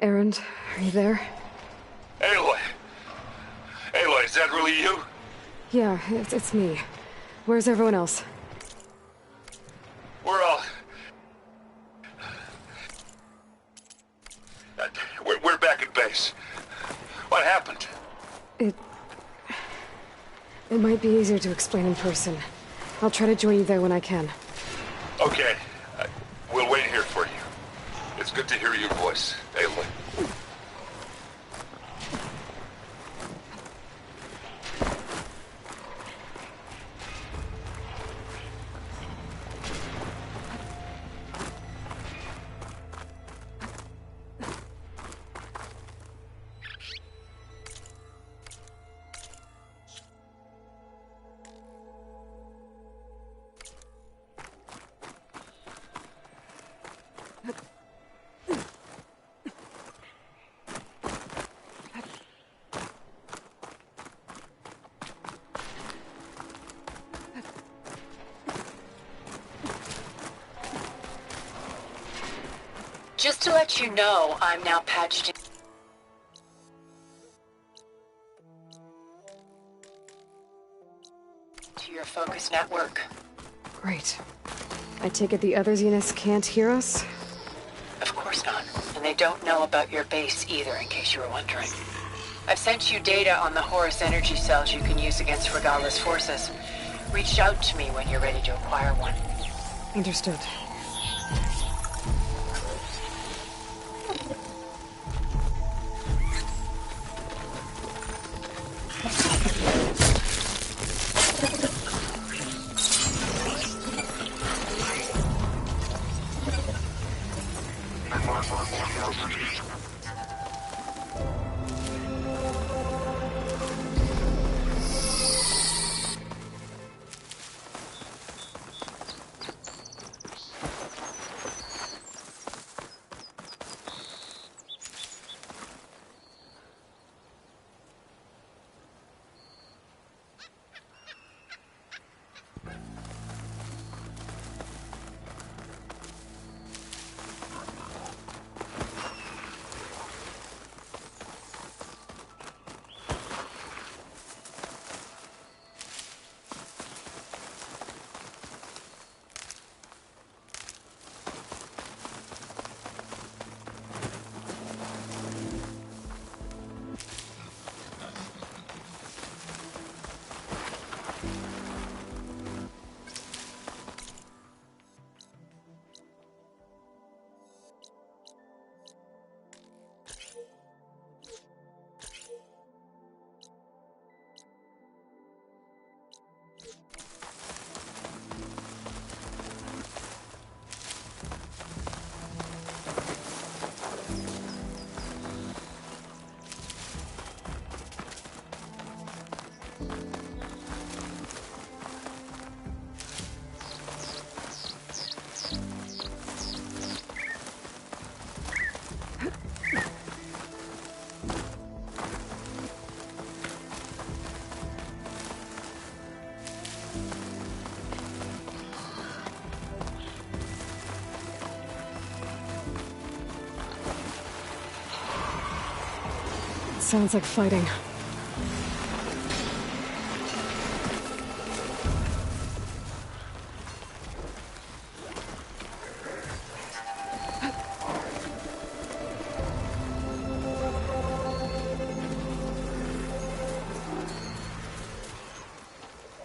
Erend, are you there? Aloy! Aloy, is that really you? Yeah, it's me. Where's everyone else? We're all... We're back at base. What happened? It might be easier to explain in person. I'll try to join you there when I can. Okay. We'll wait here for you. It's good to hear your voice, Aloy. Just to let you know, I'm now patched in to your focus network. Great. I take it the other Xenists can't hear us? Of course not. And they don't know about your base either, in case you were wondering. I've sent you data on the Horus energy cells you can use against Regala's forces. Reach out to me when you're ready to acquire one. Understood. Sounds like fighting.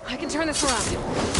I can turn this around.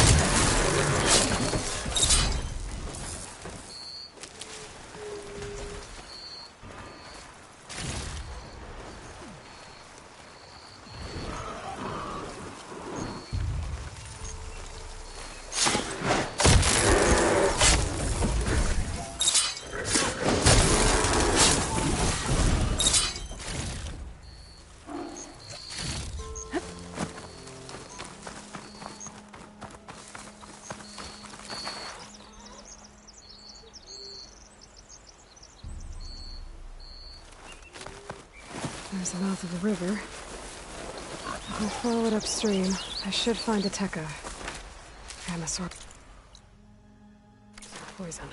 There's the mouth of the river. If I follow it upstream, I should find a Tekka. And a sort of poison.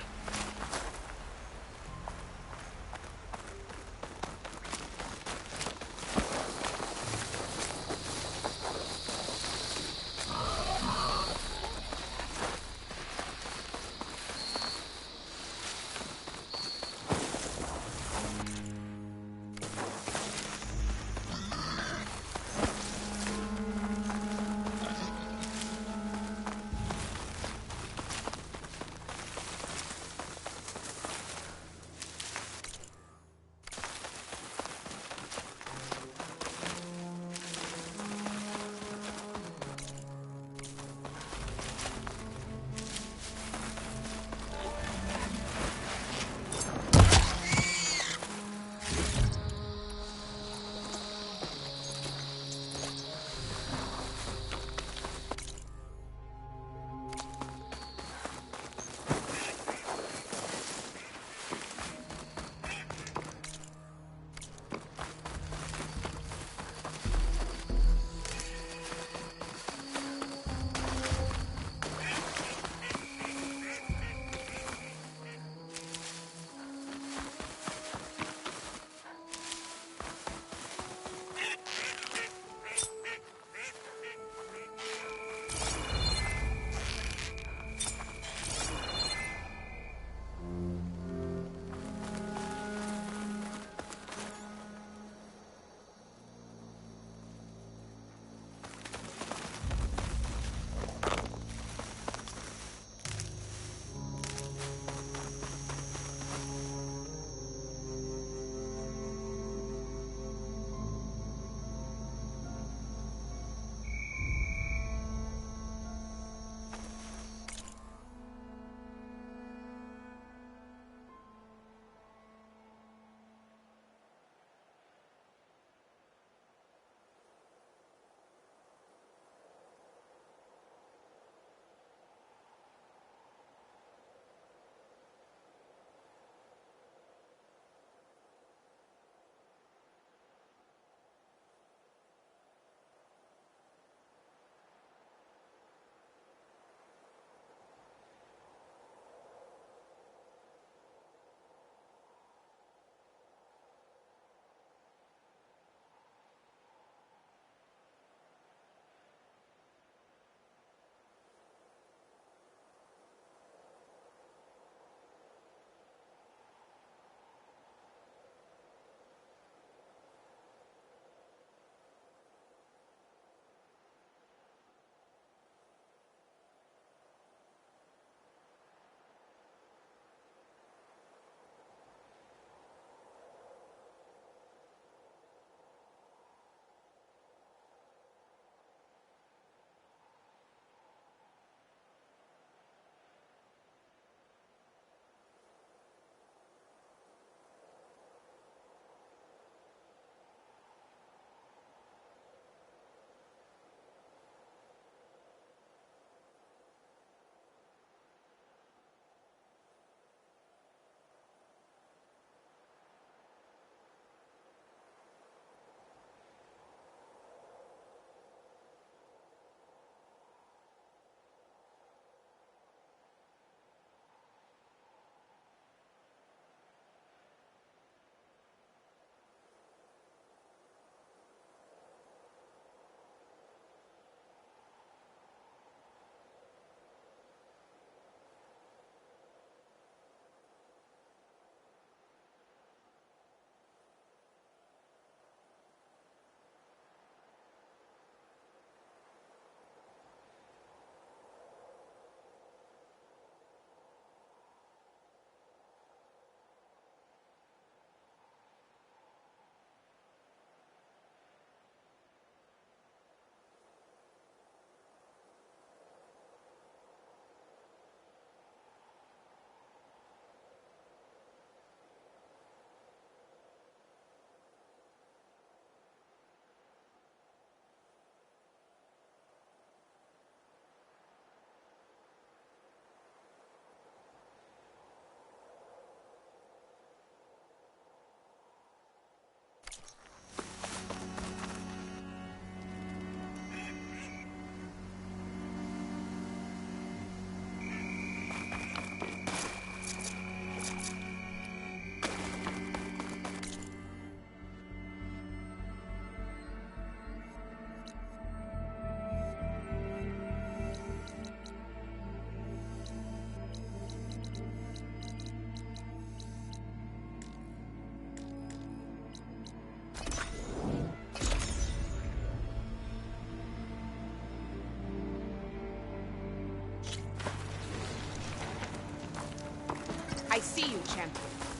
I see you, champion.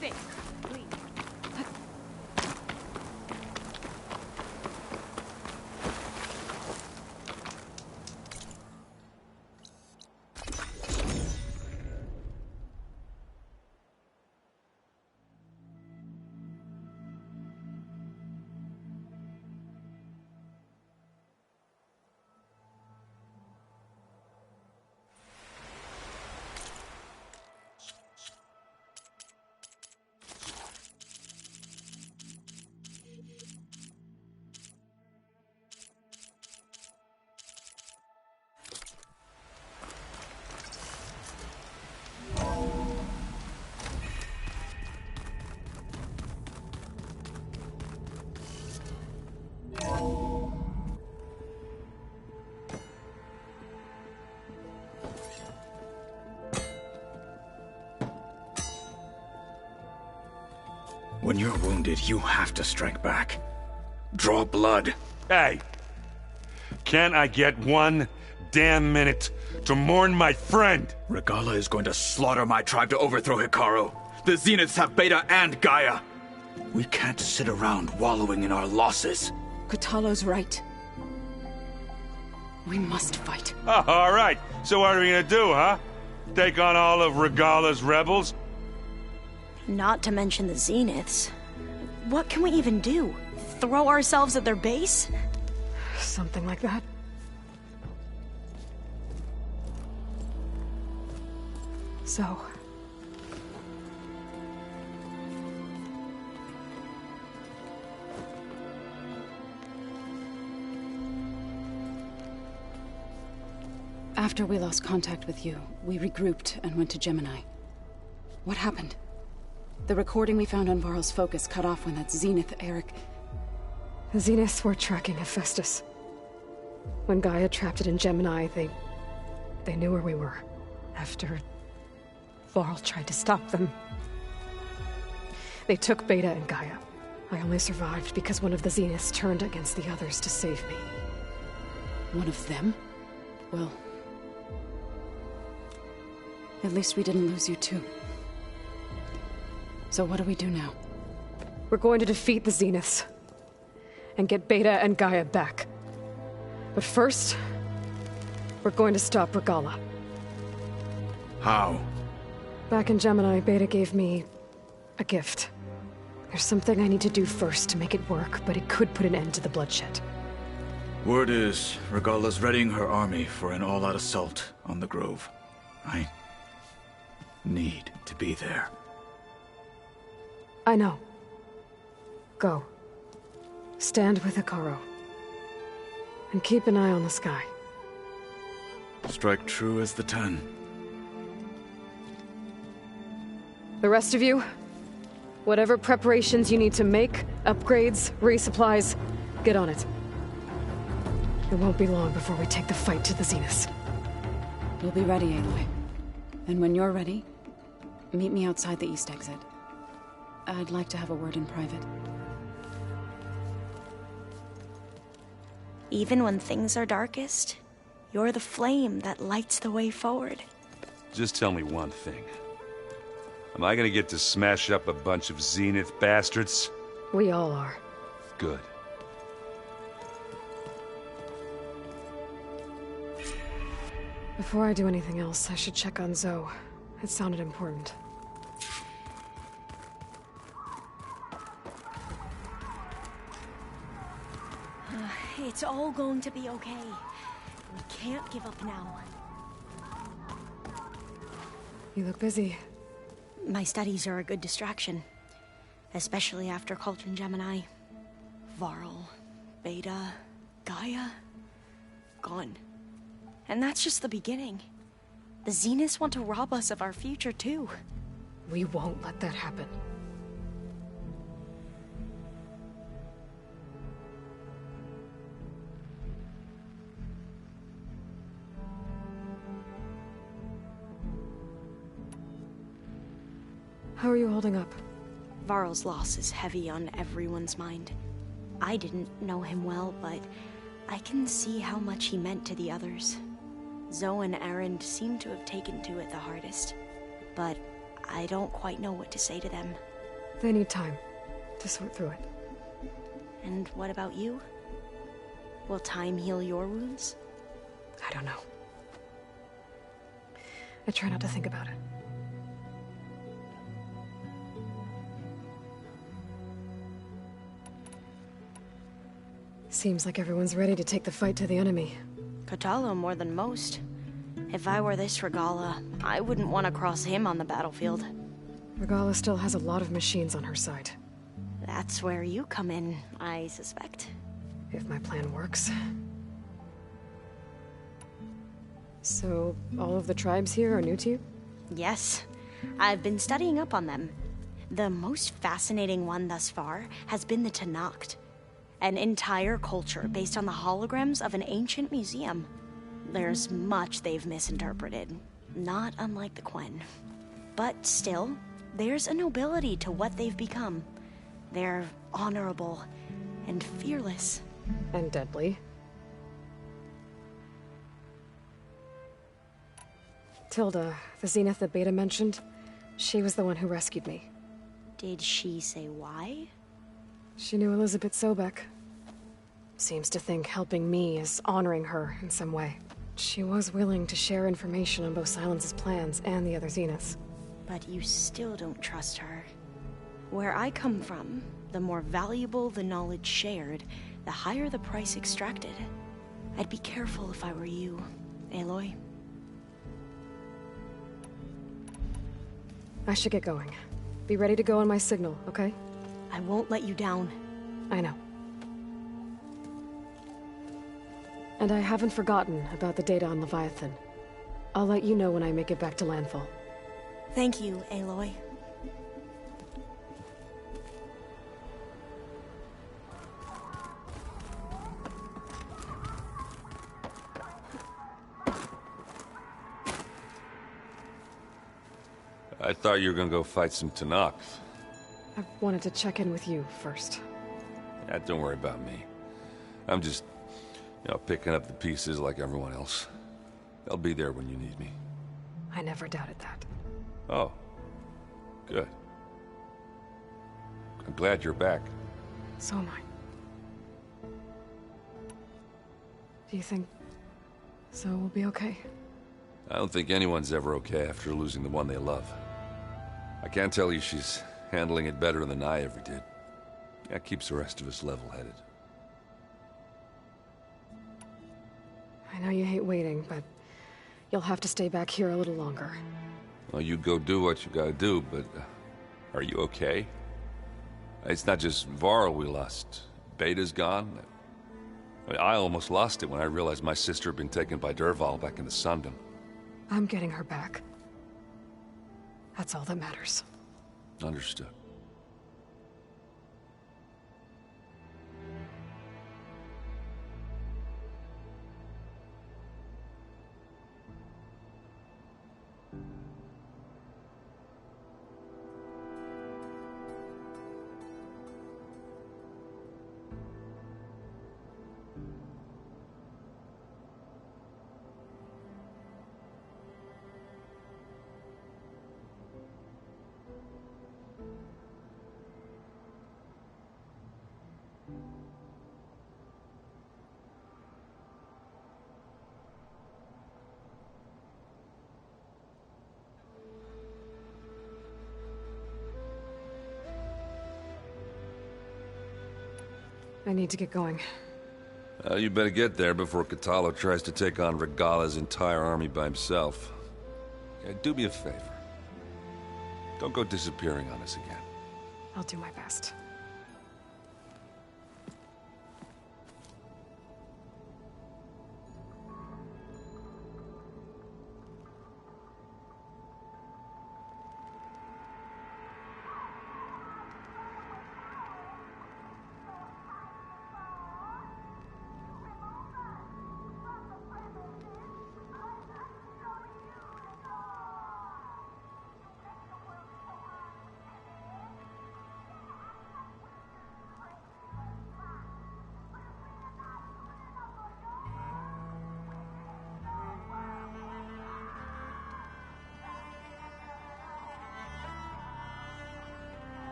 Think, please. When you're wounded, you have to strike back. Draw blood. Hey! Can't I get one damn minute to mourn my friend? Regala is going to slaughter my tribe to overthrow Hikaru. The Zeniths have Beta and Gaia. We can't sit around wallowing in our losses. Kotallo's right. We must fight. Oh, all right. So what are we gonna do, huh? Take on all of Regala's rebels? Not to mention the Zeniths. What can we even do? Throw ourselves at their base? Something like that. So... After we lost contact with you, we regrouped and went to Gemini. What happened? The recording we found on Varl's focus cut off when that Zenith, Eric... The Zeniths were tracking Hephaestus. When Gaia trapped it in Gemini, they knew where we were. After Varl tried to stop them. They took Beta and Gaia. I only survived because one of the Zeniths turned against the others to save me. One of them? Well... at least we didn't lose you too. So what do we do now? We're going to defeat the Zeniths. And get Beta and Gaia back. But first... we're going to stop Regala. How? Back in Gemini, Beta gave me... a gift. There's something I need to do first to make it work, but it could put an end to the bloodshed. Word is, Regala's readying her army for an all-out assault on the Grove. I need to be there. I know. Go. Stand with Hikaru. And keep an eye on the sky. Strike true as the 10. The rest of you, whatever preparations you need to make, upgrades, resupplies, get on it. It won't be long before we take the fight to the Zeniths. We'll be ready, Aloy. And when you're ready, meet me outside the east exit. I'd like to have a word in private. Even when things are darkest, you're the flame that lights the way forward. Just tell me one thing. Am I gonna get to smash up a bunch of Zenith bastards? We all are. Good. Before I do anything else, I should check on Zoe. It sounded important. It's all going to be okay. We can't give up now. You look busy. My studies are a good distraction. Especially after Cauldron Gemini. Varl, Beta, Gaia... gone. And that's just the beginning. The Zeniths want to rob us of our future, too. We won't let that happen. How are you holding up? Varl's loss is heavy on everyone's mind. I didn't know him well, but I can see how much he meant to the others. Zoe and Erend seem to have taken to it the hardest, but I don't quite know what to say to them. They need time to sort through it. And what about you? Will time heal your wounds? I don't know. I try not to think about it. Seems like everyone's ready to take the fight to the enemy. Kotallo more than most. If I were this Regala, I wouldn't want to cross him on the battlefield. Regala still has a lot of machines on her side. That's where you come in, I suspect. If my plan works. So, all of the tribes here are new to you? Yes, I've been studying up on them. The most fascinating one thus far has been the Tenakth, an entire culture based on the holograms of an ancient museum. There's much they've misinterpreted, not unlike the Quen. But still, there's a nobility to what they've become. They're honorable and fearless. And deadly. Tilda, the Zenith that Beta mentioned, she was the one who rescued me. Did she say why? She knew Elizabeth Sobek. Seems to think helping me is honoring her in some way. She was willing to share information on both Silence's plans and the other Zeniths. But you still don't trust her. Where I come from, the more valuable the knowledge shared, the higher the price extracted. I'd be careful if I were you, Aloy. I should get going. Be ready to go on my signal, okay? I won't let you down. I know. And I haven't forgotten about the data on Leviathan. I'll let you know when I make it back to landfall. Thank you, Aloy. I thought you were gonna go fight some Tenakth. I wanted to check in with you first. Yeah, don't worry about me. I'm just, picking up the pieces like everyone else. I'll be there when you need me. I never doubted that. Oh. Good. I'm glad you're back. So am I. Do you think Zoe will be okay? I don't think anyone's ever okay after losing the one they love. I can't tell you she's handling it better than I ever did. That keeps the rest of us level-headed. I know you hate waiting, but you'll have to stay back here a little longer. Well, you go do what you gotta do, but are you okay? It's not just Varl we lost. Beta's gone. I almost lost it when I realized my sister had been taken by Dervahl back in the Sundom. I'm getting her back. That's all that matters. Understood. I need to get going. You better get there before Kotallo tries to take on Regala's entire army by himself. Yeah, do me a favor. Don't go disappearing on us again. I'll do my best.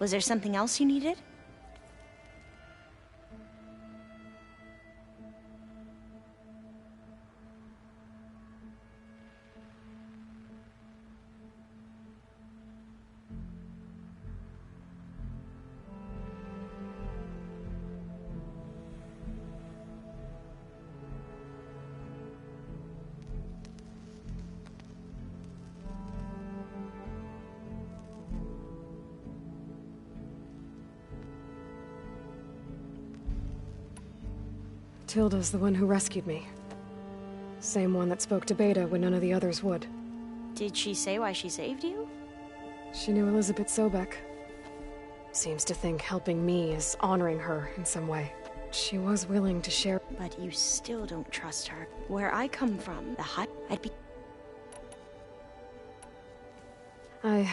Was there something else you needed? Tilda's the one who rescued me. Same one that spoke to Beta when none of the others would. Did she say why she saved you? She knew Elizabeth Sobek. Seems to think helping me is honoring her in some way. She was willing to share. But you still don't trust her. Where I come from, the hut, I'd be... I...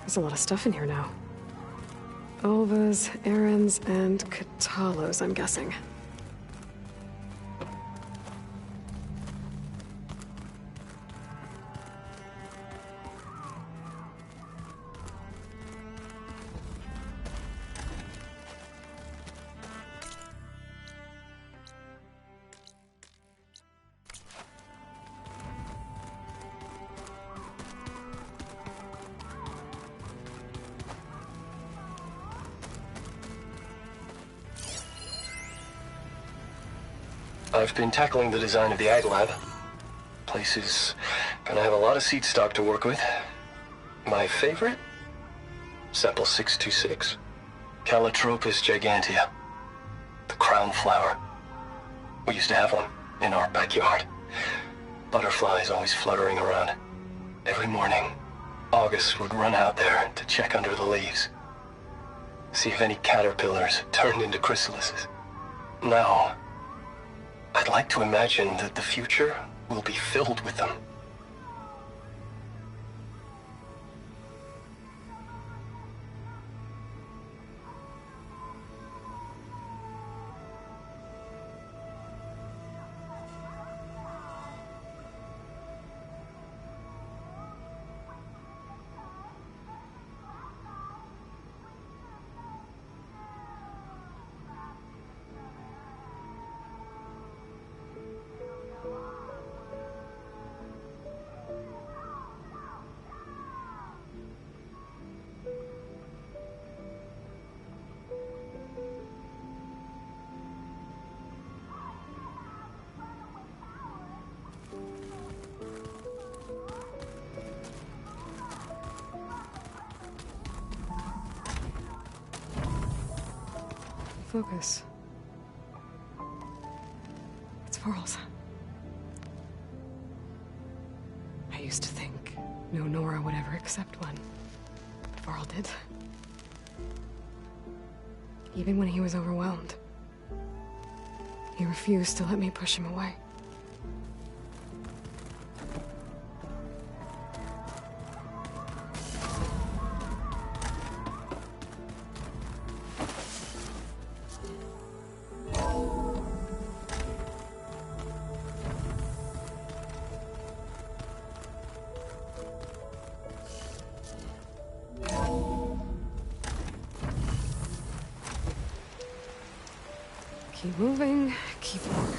There's a lot of stuff in here now. Olvas, Errands, and Katalos, I'm guessing. I've been tackling the design of the Ag Lab. Place is gonna have a lot of seed stock to work with. My favorite? Sample 626. Calotropis gigantea. The crown flower. We used to have one in our backyard. Butterflies always fluttering around. Every morning, August would run out there to check under the leaves. See if any caterpillars turned into chrysalises. Now, I'd like to imagine that the future will be filled with them. Focus. It's Varl's. I used to think no Nora would ever accept one. But Varl did. Even when he was overwhelmed. He refused to let me push him away. Keep moving, keep warm.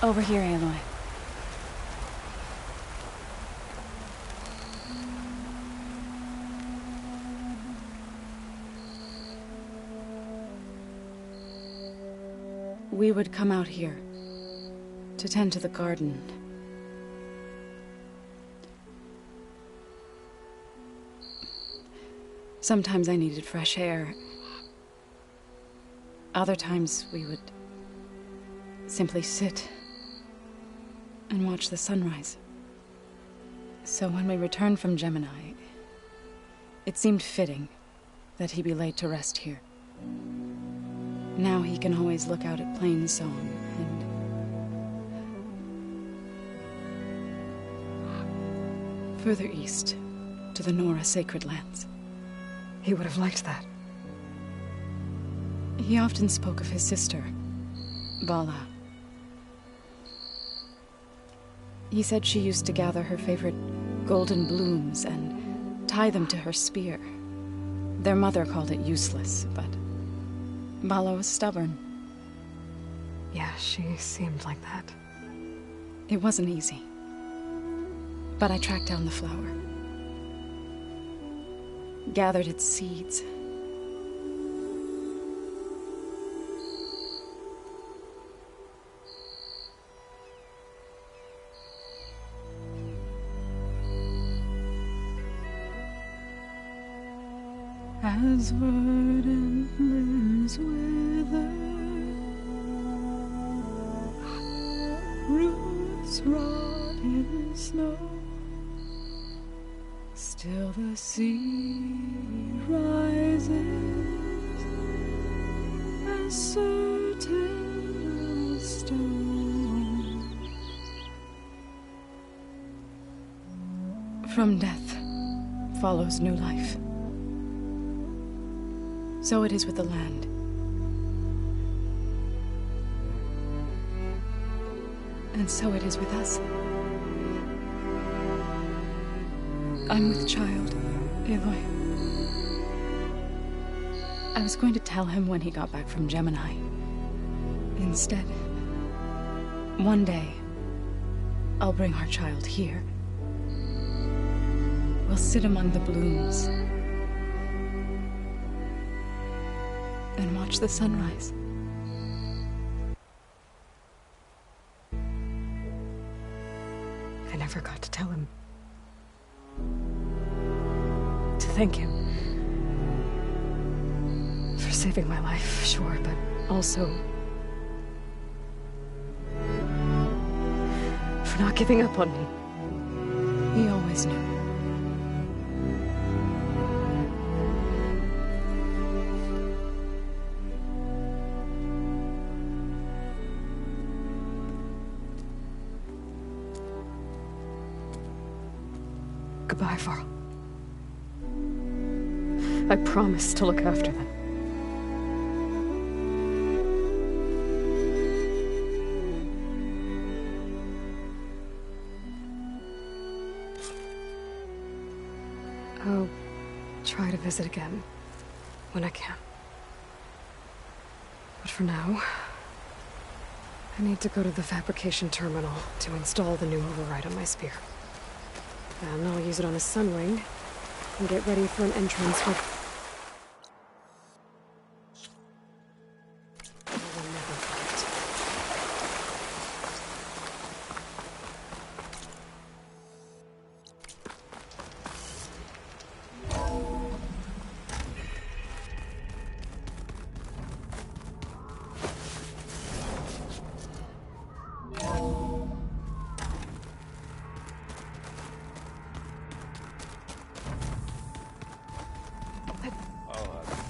Over here, Aloy. We would come out here to tend to the garden. Sometimes I needed fresh air. Other times we would simply sit and watch the sunrise. So when we returned from Gemini, it seemed fitting that he be laid to rest here. Now he can always look out at Plain Song and further east to the Nora Sacred Lands. He would have liked that. He often spoke of his sister, Vala. He said she used to gather her favorite golden blooms and tie them to her spear. Their mother called it useless, but Vala was stubborn. Yeah, she seemed like that. It wasn't easy. But I tracked down the flower. Gathered its seeds. As verdant limbs wither, roots rot in snow, still the sea rises as certain as stone. From death follows new life. So it is with the land. And so it is with us. I'm with child, Aloy. I was going to tell him when he got back from Gemini. Instead, one day, I'll bring our child here. We'll sit among the blooms and watch the sunrise. I never got to tell him. To thank him. For saving my life, sure, but also for not giving up on me. He always knew. Goodbye, Varl. I promise to look after them. I'll try to visit again when I can. But for now, I need to go to the fabrication terminal to install the new override on my spear. And I'll use it on the Sunwing and get ready for an entrance with... I will never forget.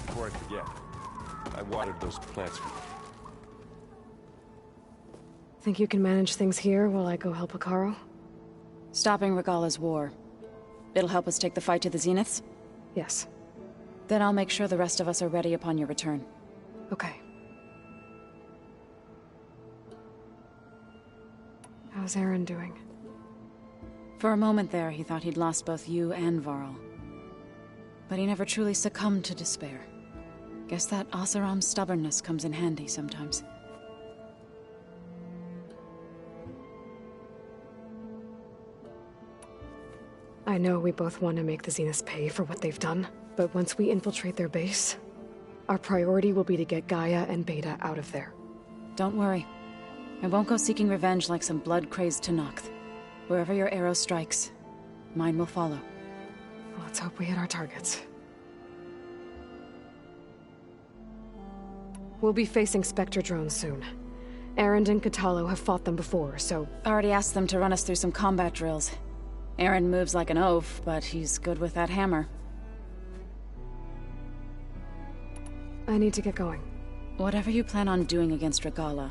Before I forget, I watered those plants for you. Think you can manage things here while I go help Akaro? Stopping Regalla's war. It'll help us take the fight to the Zeniths? Yes. Then I'll make sure the rest of us are ready upon your return. Okay. How's Aaron doing? For a moment there, he thought he'd lost both you and Varl. But he never truly succumbed to despair. Guess that Oseram's stubbornness comes in handy sometimes. I know we both want to make the Zeniths pay for what they've done, but once we infiltrate their base, our priority will be to get Gaia and Beta out of there. Don't worry. I won't go seeking revenge like some blood-crazed Tenakth. Wherever your arrow strikes, mine will follow. Let's hope we hit our targets. We'll be facing Spectre drones soon. Erend and Katalo have fought them before, so... Already asked them to run us through some combat drills. Erend moves like an oaf, but he's good with that hammer. I need to get going. Whatever you plan on doing against Regalla,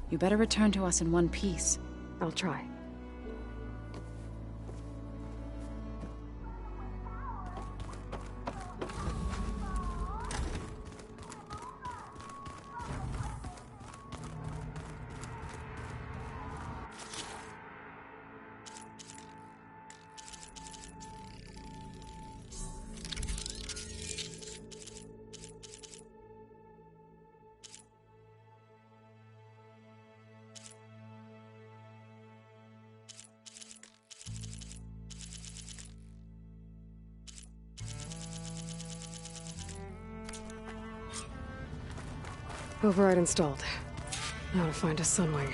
you better return to us in one piece. I'll try. Override installed. Now to find a sunwing.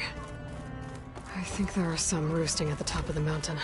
I think there are some roosting at the top of the mountain.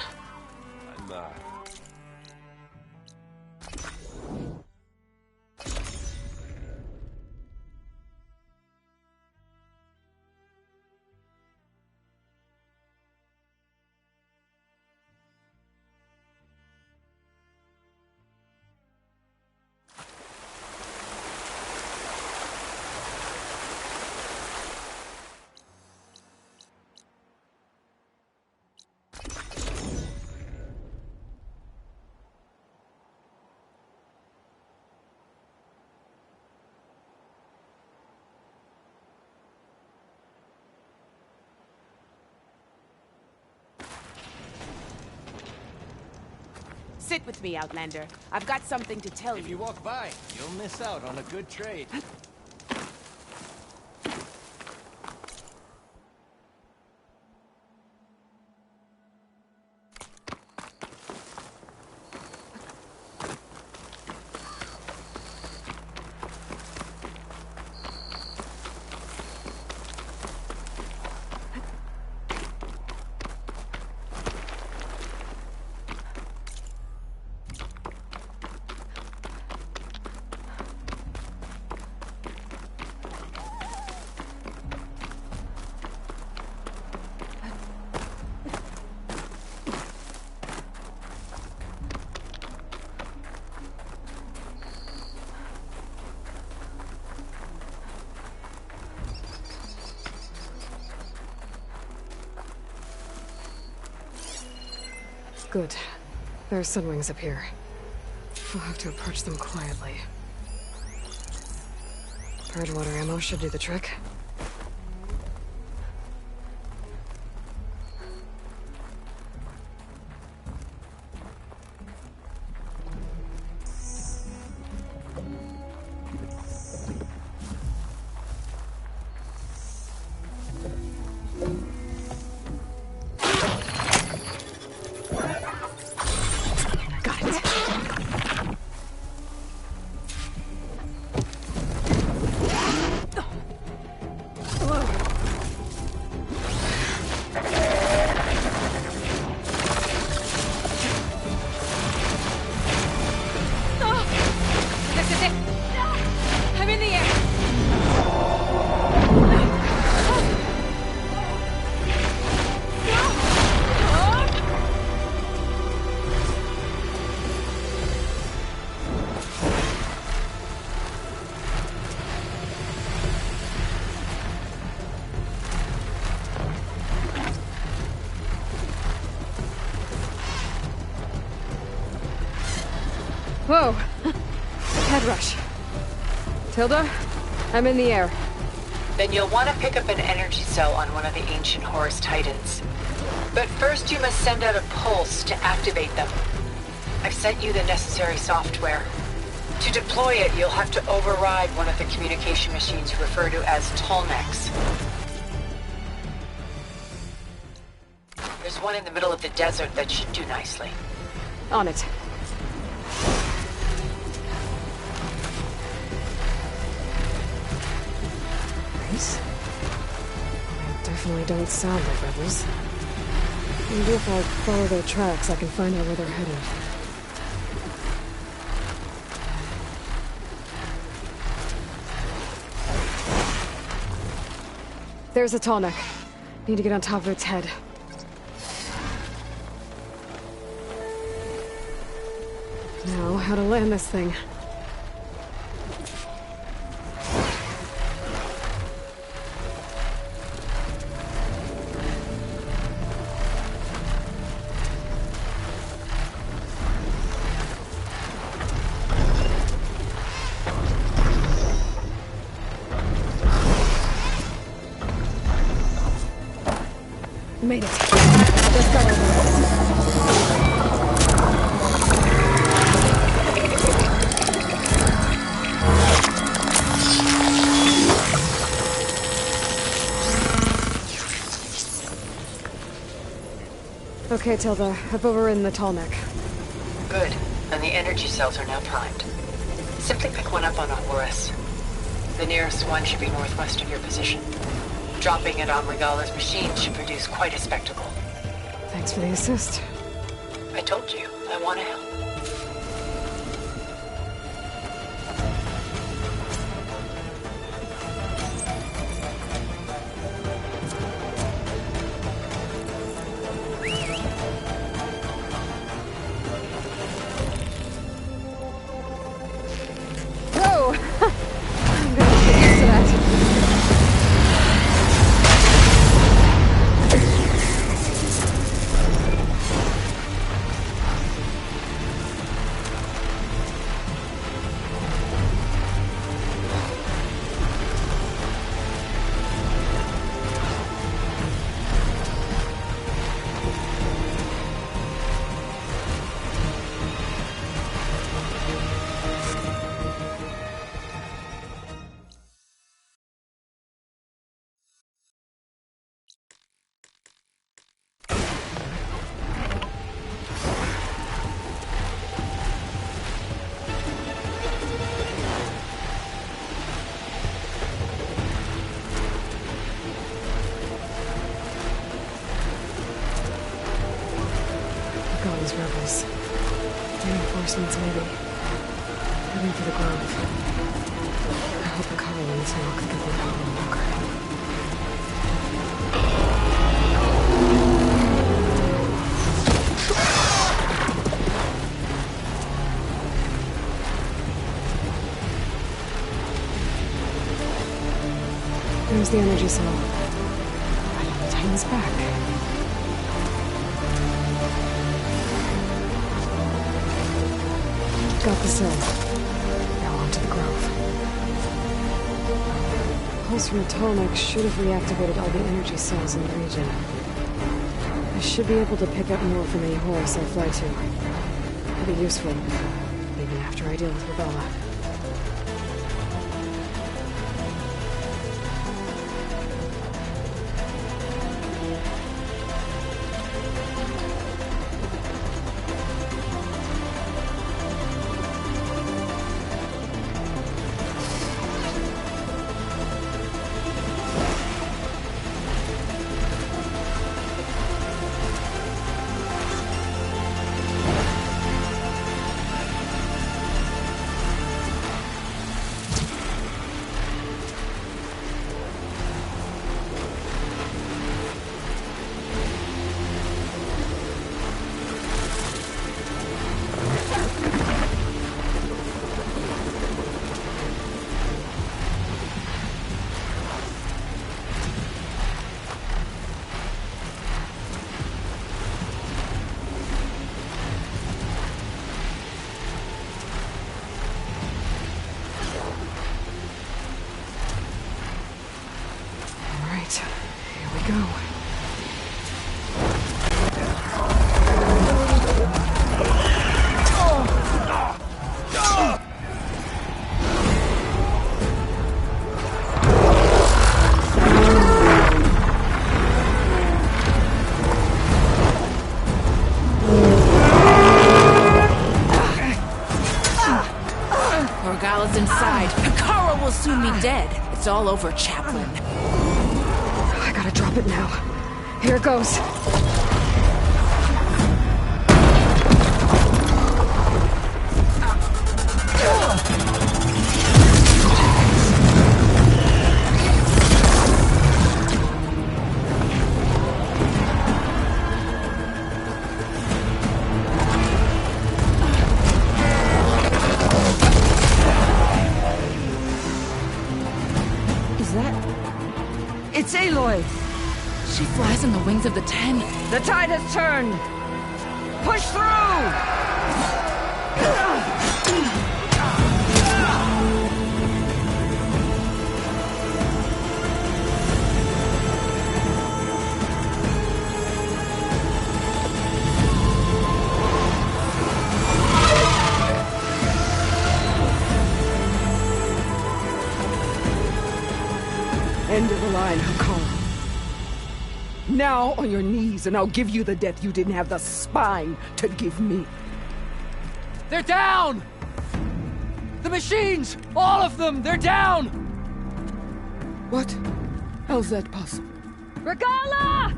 Sit with me, Outlander. I've got something to tell you. If you walk by, you'll miss out on a good trade. Good. There are sunwings up here. We'll have to approach them quietly. Purge water ammo should do the trick. Whoa! Head rush. Tilda, I'm in the air. Then you'll want to pick up an energy cell on one of the ancient Horus Titans. But first you must send out a pulse to activate them. I've sent you the necessary software. To deploy it, you'll have to override one of the communication machines referred to as Tolnecs. There's one in the middle of the desert that should do nicely. On it. Nice. They definitely don't sound like rebels. Maybe if I follow their tracks, I can find out where they're headed. There's a tall neck. Need to get on top of its head. Now, how to land this thing. Made it. Just got over it. Okay, Tilda. I've overridden the tall neck. Good. And the energy cells are now primed. Simply pick one up on a Horus. The nearest one should be northwest of your position. Dropping it on Regala's machine should produce quite a spectacle. Thanks for the assist. I told you, I want to help. Whoa! I'm gonna get used to that. These rebels. Reinforcements, maybe. Heading for the grove. I hope the colonies now can get the problem longer. There's the energy cell. Right on the Titan's back. Got the cell. Now on to the grove. Pulse from the tall neck should have reactivated all the energy cells in the region. I should be able to pick up more from any Horus I fly to. It'll be useful, even after I deal with Regala. me dead. It's all over, Chaplain. I gotta drop it now. Here it goes. It's Aloy! She flies on the wings of the Ten. The tide has turned! Push through! End of the line, Hakar. Now on your knees, and I'll give you the death you didn't have the spine to give me. They're down! The machines! All of them! They're down! What? How's that possible? Regala!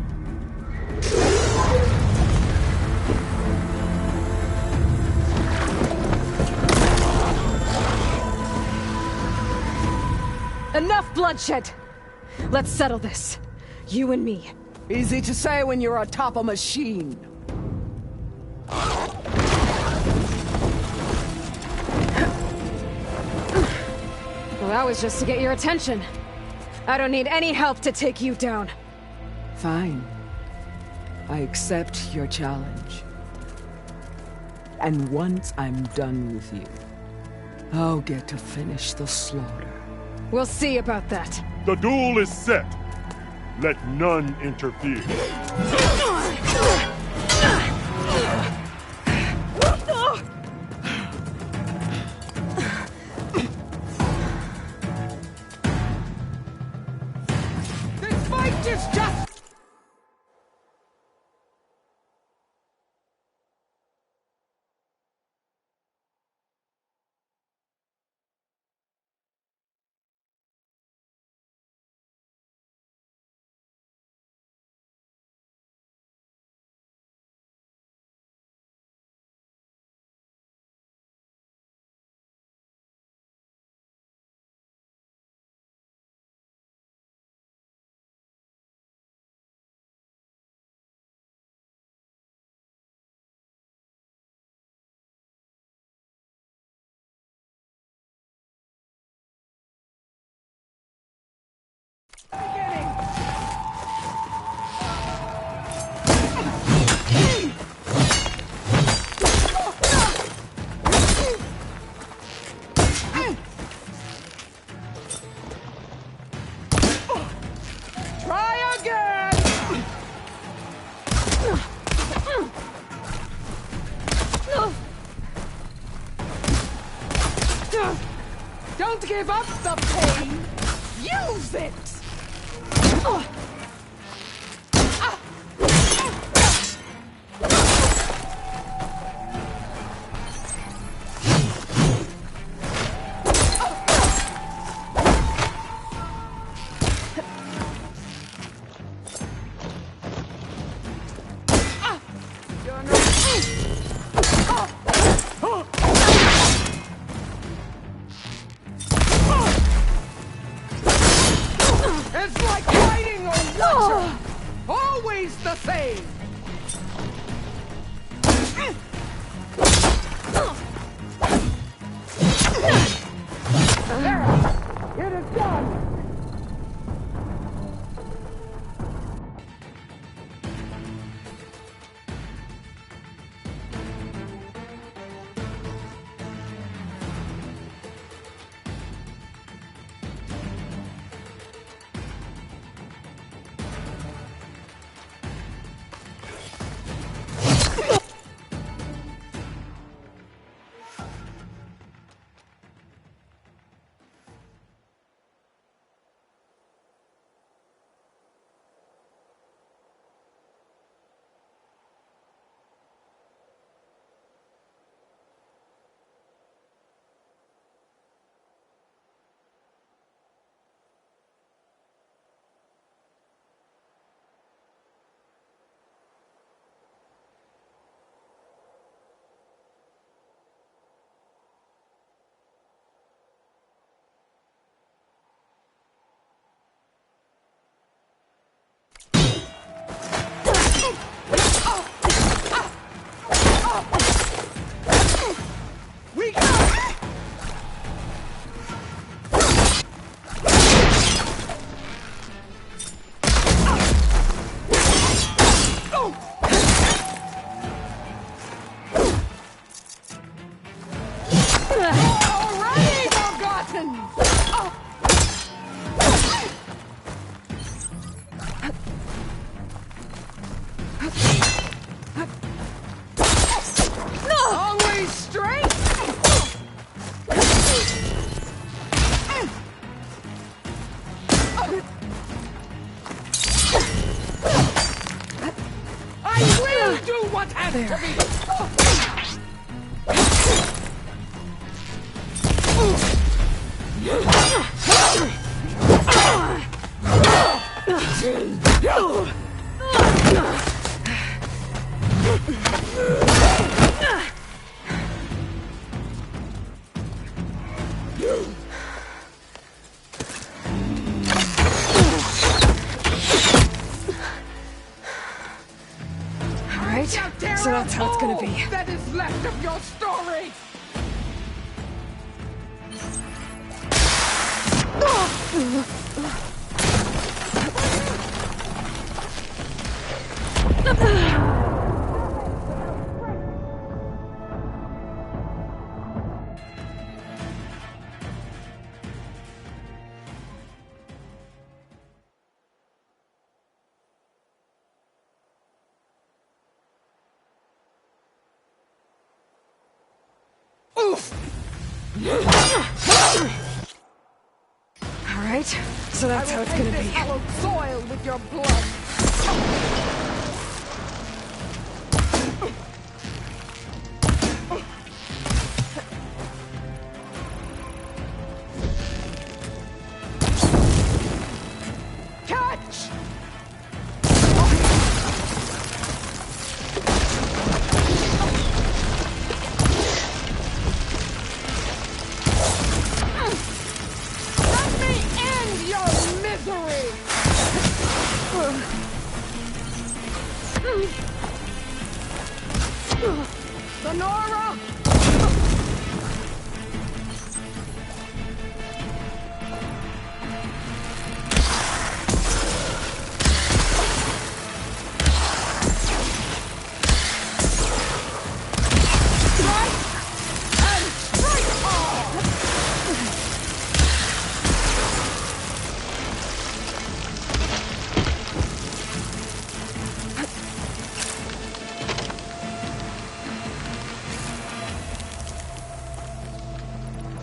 Enough bloodshed! Let's settle this. You and me. Easy to say when you're atop a machine. Well, that was just to get your attention. I don't need any help to take you down. Fine. I accept your challenge. And once I'm done with you, I'll get to finish the slaughter. We'll see about that. The duel is set. Let none interfere. This fight is just... Try again! Don't give up the pain! Use it! It's like riding a watcher! Always the same! There! It is done! to me! Alright, so that's how it's gonna be. That is left of your story! Alright, so that's how it's gonna be. Hallowed soil with your blood. Catch! Let me end your misery! Sonora!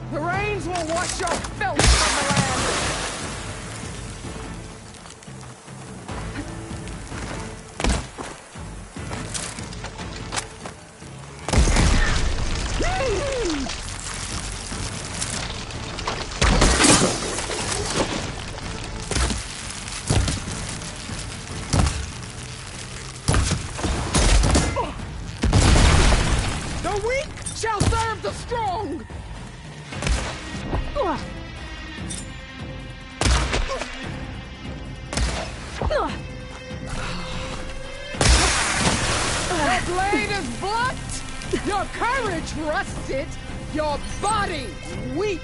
The rains will wash your filth from the land! The weak shall serve the strong! Your blade is blunt, your courage rusted, your body weak.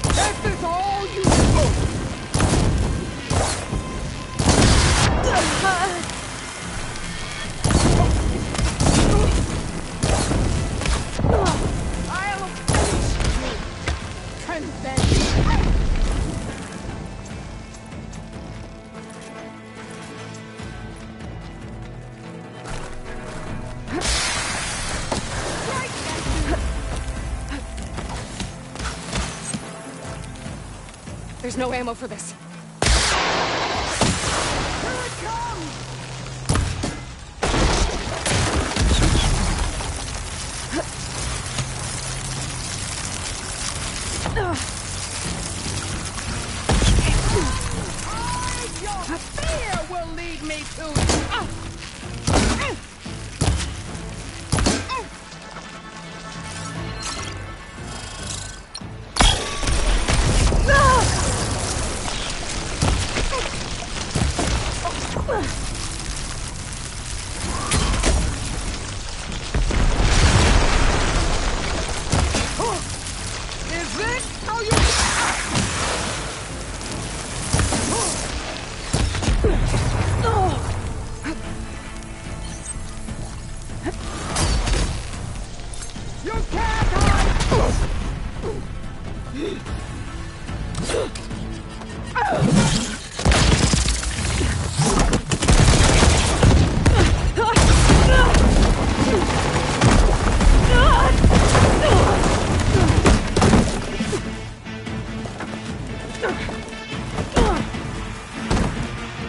This is all you I'll finish you, Transcend. There's no ammo for this. Here it comes! Your fear will lead me to... Is it how you... You can't hide!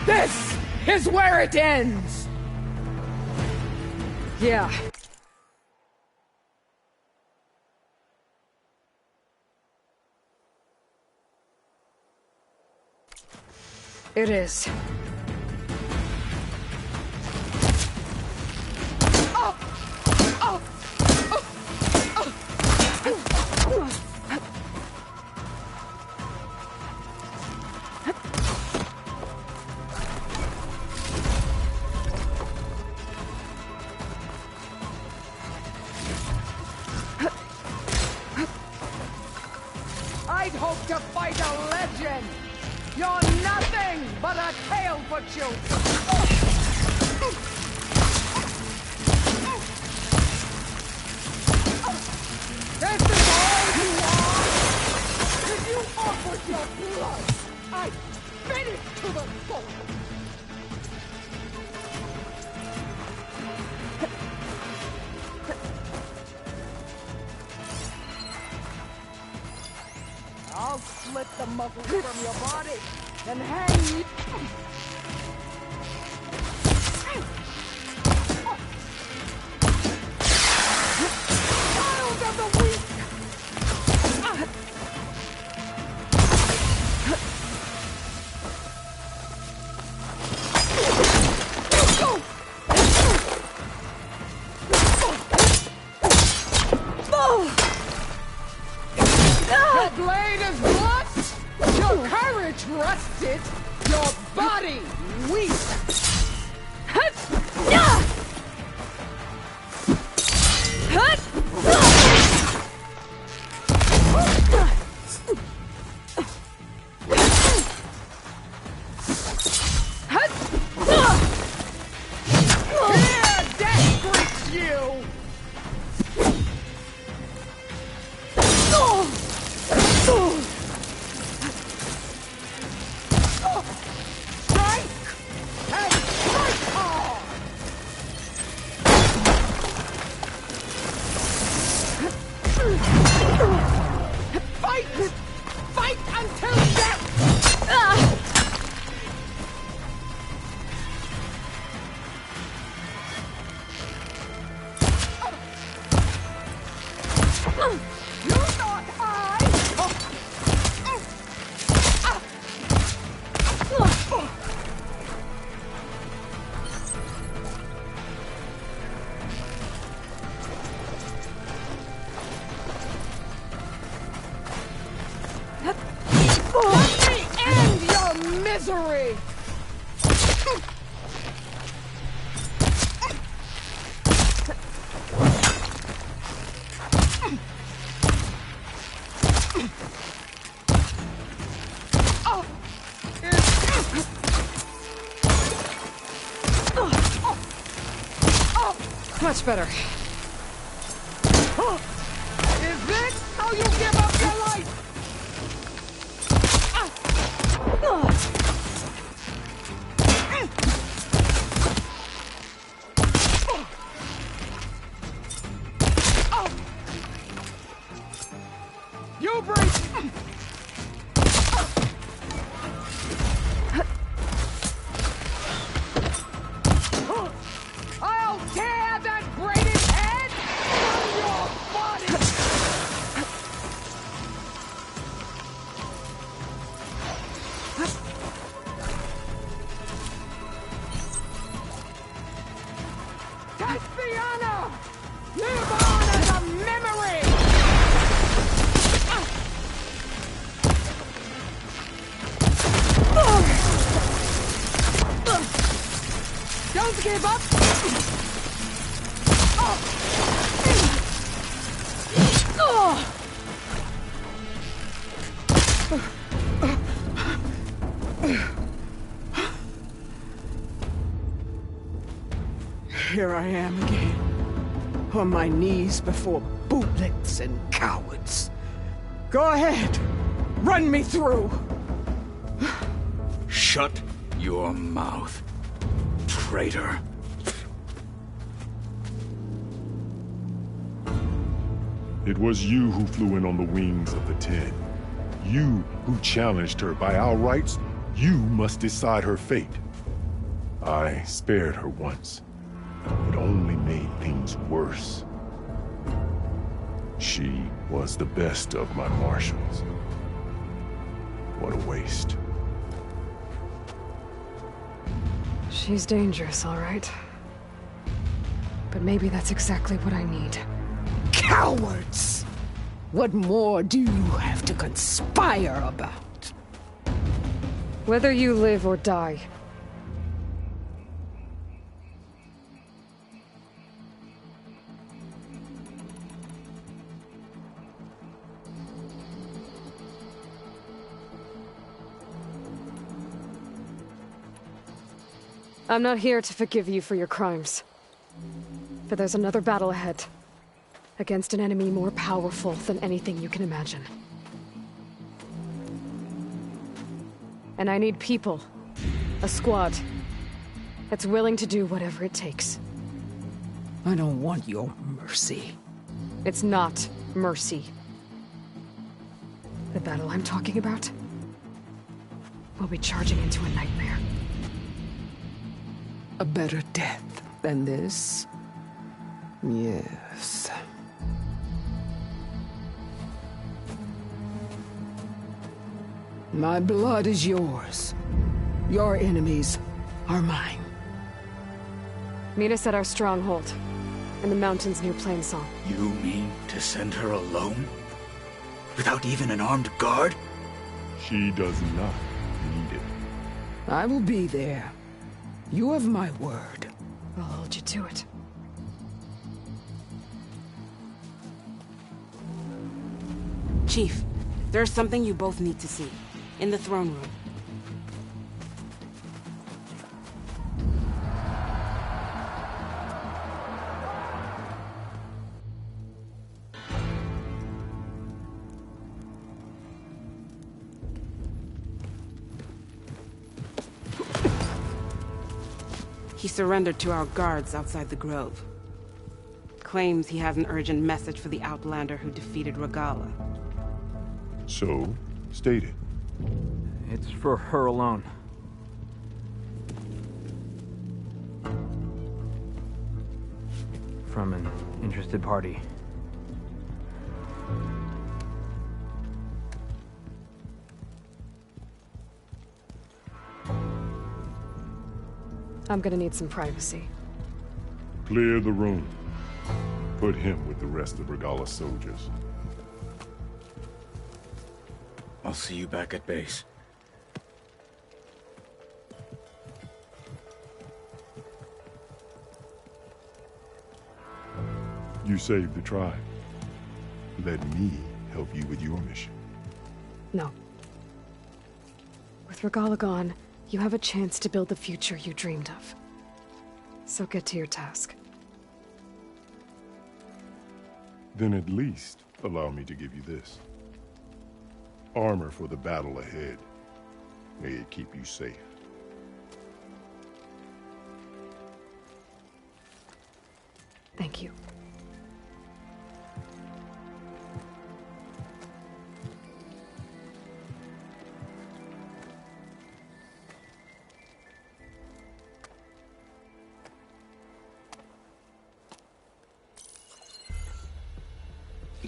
This is where it ends! Yeah. It is. I'd hoped to fight a legend! You're nothing but a tale for children! This is all you are? If you offered your blood, I'd spit it to the full! I'll split the muscles from your body and hang you. Child of the weak! Your blade is blunt, your courage rusted, your body weak. Here, death greets you! Strike! And strike hard! Fight! Fight until death! You thought let me end your misery! Much better. Is this how you give up your life? You break! I'll tear that braided head from your body! Caspiana! Live on as a memory! Don't give up! Here I am again, on my knees before bootlets and cowards. Go ahead, run me through. Shut your mouth, traitor. It was you who flew in on the wings of the 10. You who challenged her by our rights, you must decide her fate. I spared her once. It only made things worse. She was the best of my marshals. What a waste. She's dangerous, all right. But maybe that's exactly what I need. Cowards! What more do you have to conspire about? Whether you live or die. I'm not here to forgive you for your crimes. But there's another battle ahead. Against an enemy more powerful than anything you can imagine. And I need people. A squad. That's willing to do whatever it takes. I don't want your mercy. It's not mercy. The battle I'm talking about will be charging into a nightmare. A better death than this? Yes. My blood is yours. Your enemies are mine. Meet us at our stronghold, in the mountains near Plainsong. You mean to send her alone? Without even an armed guard? She does not need it. I will be there. You have my word. I'll hold you to it. Chief, there's something you both need to see. In the throne room. He surrendered to our guards outside the grove. Claims he has an urgent message for the Outlander who defeated Regala. So, state it. It's for her alone. From an interested party. I'm gonna need some privacy. Clear the room. Put him with the rest of Regala's soldiers. I'll see you back at base. You saved the tribe. Let me help you with your mission. No. With Regala gone, you have a chance to build the future you dreamed of. So get to your task. Then at least allow me to give you this. Armor for the battle ahead. May it keep you safe. Thank you.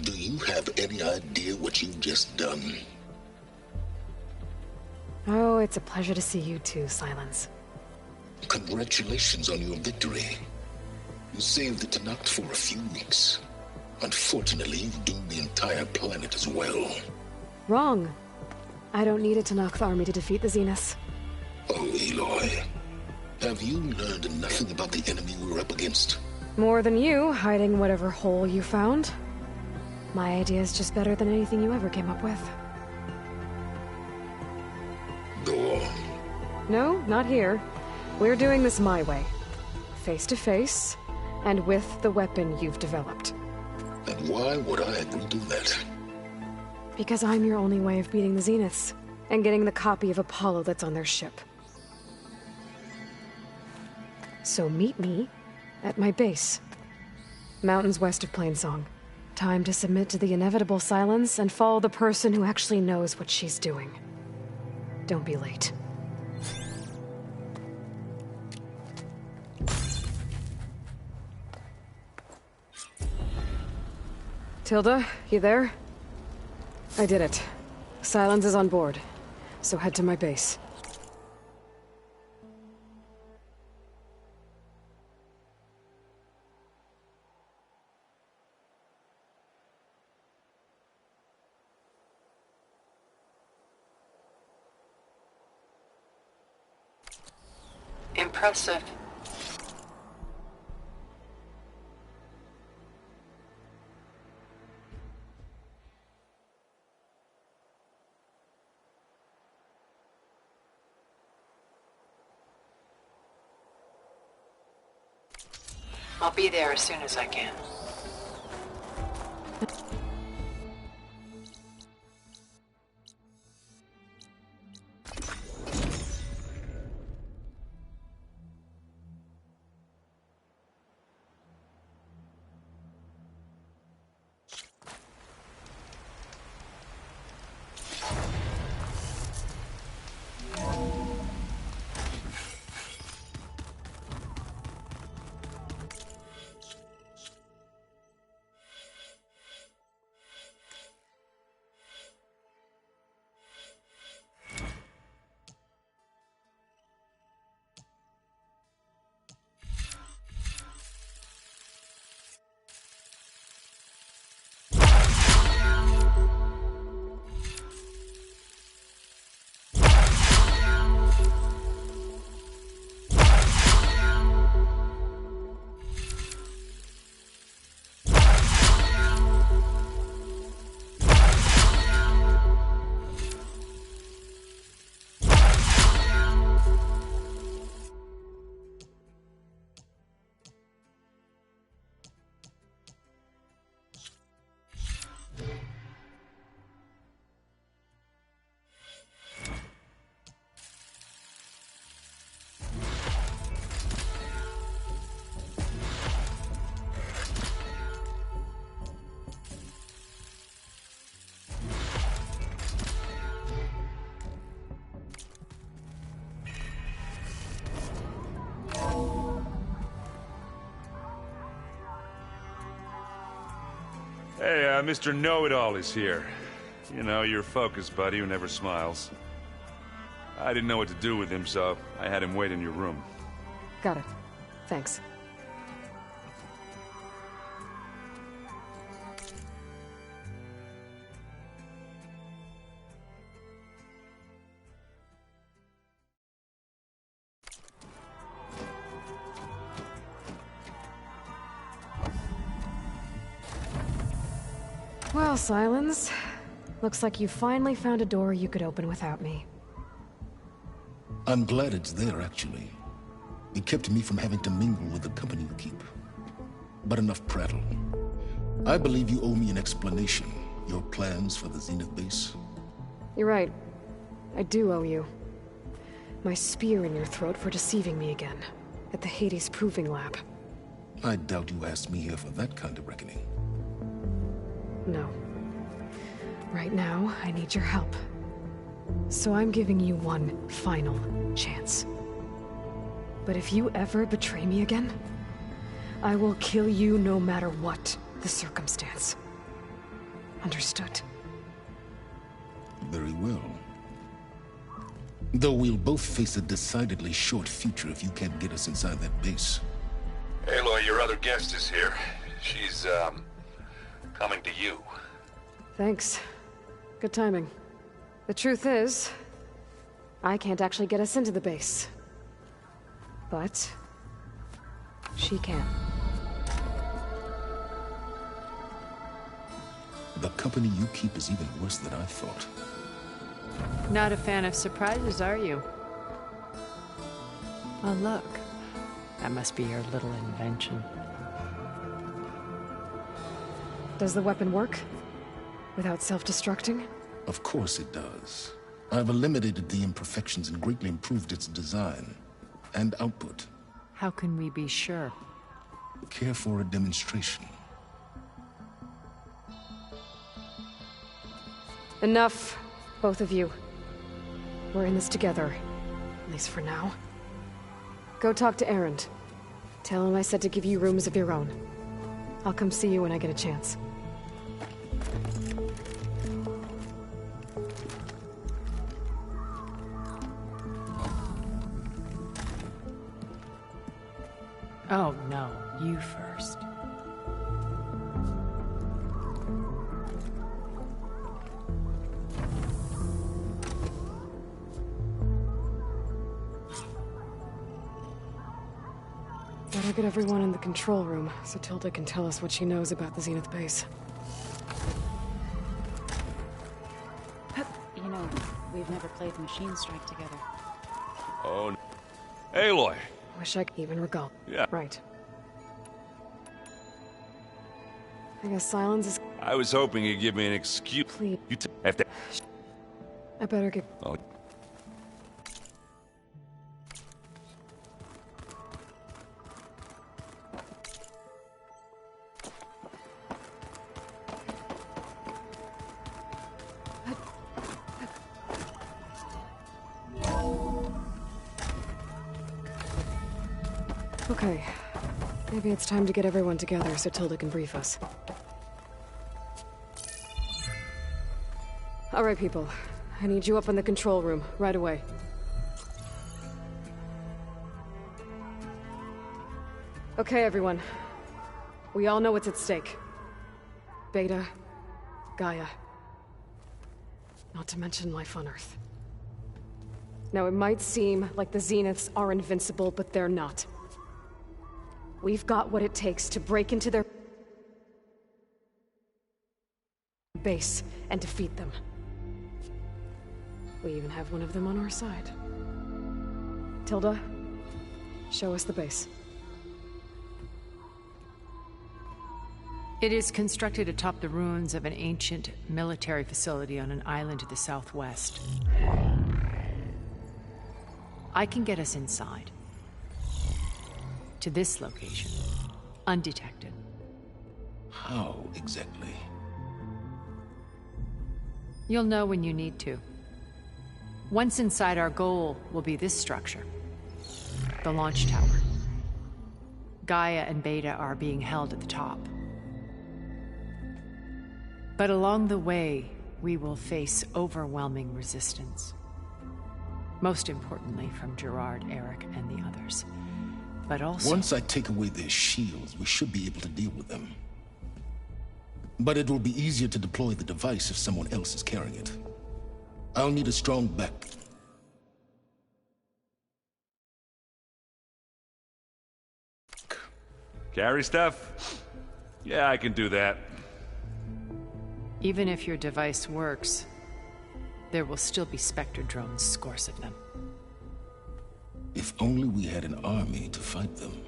Do you have any idea what you've just done? Oh, it's a pleasure to see you too, Silence. Congratulations on your victory. You saved the Tenakth for a few weeks. Unfortunately, you've doomed the entire planet as well. Wrong. I don't need a Tenakth army to defeat the Zeniths. Oh, Aloy. Have you learned nothing about the enemy we're up against? More than you, hiding whatever hole you found. My idea is just better than anything you ever came up with. Go on. No, not here. We're doing this my way. Face to face, and with the weapon you've developed. And why would I agree to that? Because I'm your only way of beating the Zeniths, and getting the copy of Apollo that's on their ship. So meet me at my base. Mountains west of Plainsong. Time to submit to the inevitable silence and follow the person who actually knows what she's doing. Don't be late. Tilda, you there? I did it. Silence is on board, so head to my base. Impressive. I'll be there as soon as I can. Hey, Mr. Know-It-All is here. You know, your focus buddy who never smiles. I didn't know what to do with him, so I had him wait in your room. Got it. Thanks. Well, Silence. Looks like you finally found a door you could open without me. I'm glad it's there, actually. It kept me from having to mingle with the company you keep. But enough prattle. I believe you owe me an explanation. Your plans for the Zenith base? You're right. I do owe you. My spear in your throat for deceiving me again. At the Hades Proving Lab. I doubt you asked me here for that kind of reckoning. No. Right now, I need your help. So I'm giving you one final chance. But if you ever betray me again, I will kill you no matter what the circumstance. Understood? Very well. Though we'll both face a decidedly short future if you can't get us inside that base. Aloy, your other guest is here. She's, coming to you. Thanks. Good timing. The truth is, I can't actually get us into the base. But she can. The company you keep is even worse than I thought. Not a fan of surprises, are you? Oh, look. That must be your little invention. Does the weapon work? Without self-destructing? Of course it does. I've eliminated the imperfections and greatly improved its design and output. How can we be sure? Care for a demonstration? Enough, both of you. We're in this together, at least for now. Go talk to Erend. Tell him I said to give you rooms of your own. I'll come see you when I get a chance. Oh no, you first. Better get everyone in the control room, so Tilda can tell us what she knows about the Zenith base. You know, we've never played Machine Strike together. Oh, Aloy. Wish I could even recall. Yeah. Right. I guess silence is... I was hoping you'd give me an excuse. Please. You have to... I better get... Oh. Okay. Maybe it's time to get everyone together so Tilda can brief us. All right, people. I need you up in the control room, right away. Okay, everyone. We all know what's at stake. Beta, Gaia. Not to mention life on Earth. Now, it might seem like the Zeniths are invincible, but they're not. We've got what it takes to break into their base and defeat them. We even have one of them on our side. Tilda, show us the base. It is constructed atop the ruins of an ancient military facility on an island to the southwest. I can get us inside. To this location, undetected. How exactly? You'll know when you need to. Once inside, our goal will be this structure. The launch tower. Gaia and Beta are being held at the top. But along the way, we will face overwhelming resistance. Most importantly from Gerard, Eric, and the others. But also... Once I take away their shields, we should be able to deal with them. But it will be easier to deploy the device if someone else is carrying it. I'll need a strong back. Carry stuff? Yeah, I can do that. Even if your device works, there will still be Spectre drones, scores of them. If only we had an army to fight them.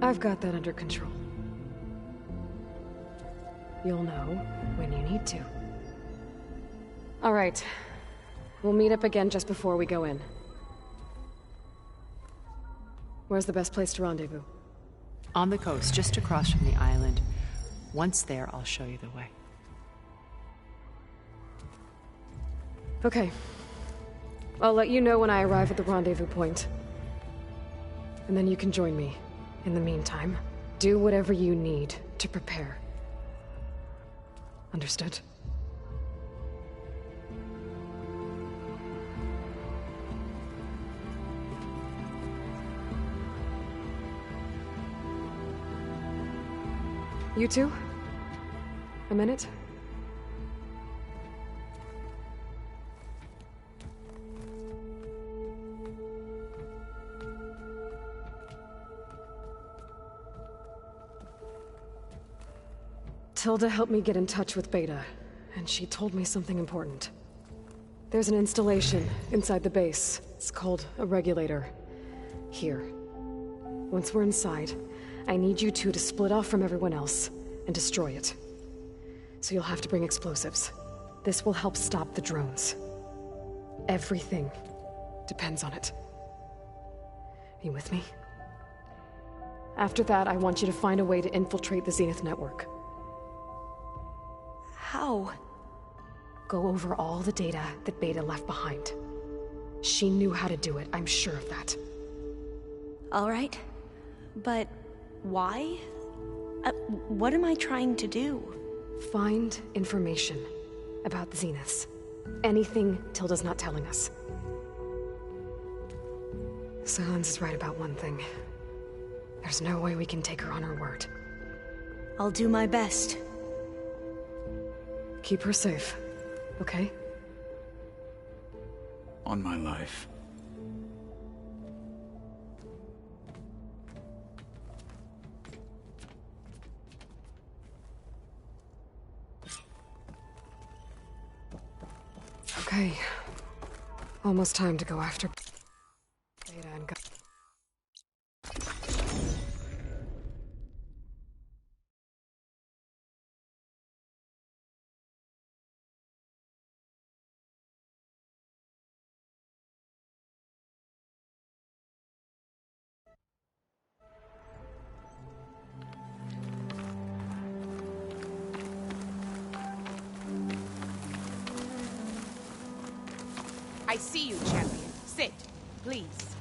I've got that under control. You'll know when you need to. All right. We'll meet up again just before we go in. Where's the best place to rendezvous? On the coast, just across from the island. Once there, I'll show you the way. Okay. I'll let you know when I arrive at the rendezvous point. And then you can join me. In the meantime, do whatever you need to prepare. Understood? You two? A minute? Tilda helped me get in touch with Beta, and she told me something important. There's an installation inside the base. It's called a regulator. Here. Once we're inside, I need you two to split off from everyone else and destroy it. So you'll have to bring explosives. This will help stop the drones. Everything depends on it. Are you with me? After that, I want you to find a way to infiltrate the Zenith network. How? Go over all the data that Beta left behind. She knew how to do it, I'm sure of that. All right. But why? What am I trying to do? Find information about the Zeniths. Anything Tilda's not telling us. Silence is right about one thing. There's no way we can take her on her word. I'll do my best. Keep her safe, okay? On my life. Okay. Almost time to go after Beta and I see you, champion. Sit, please.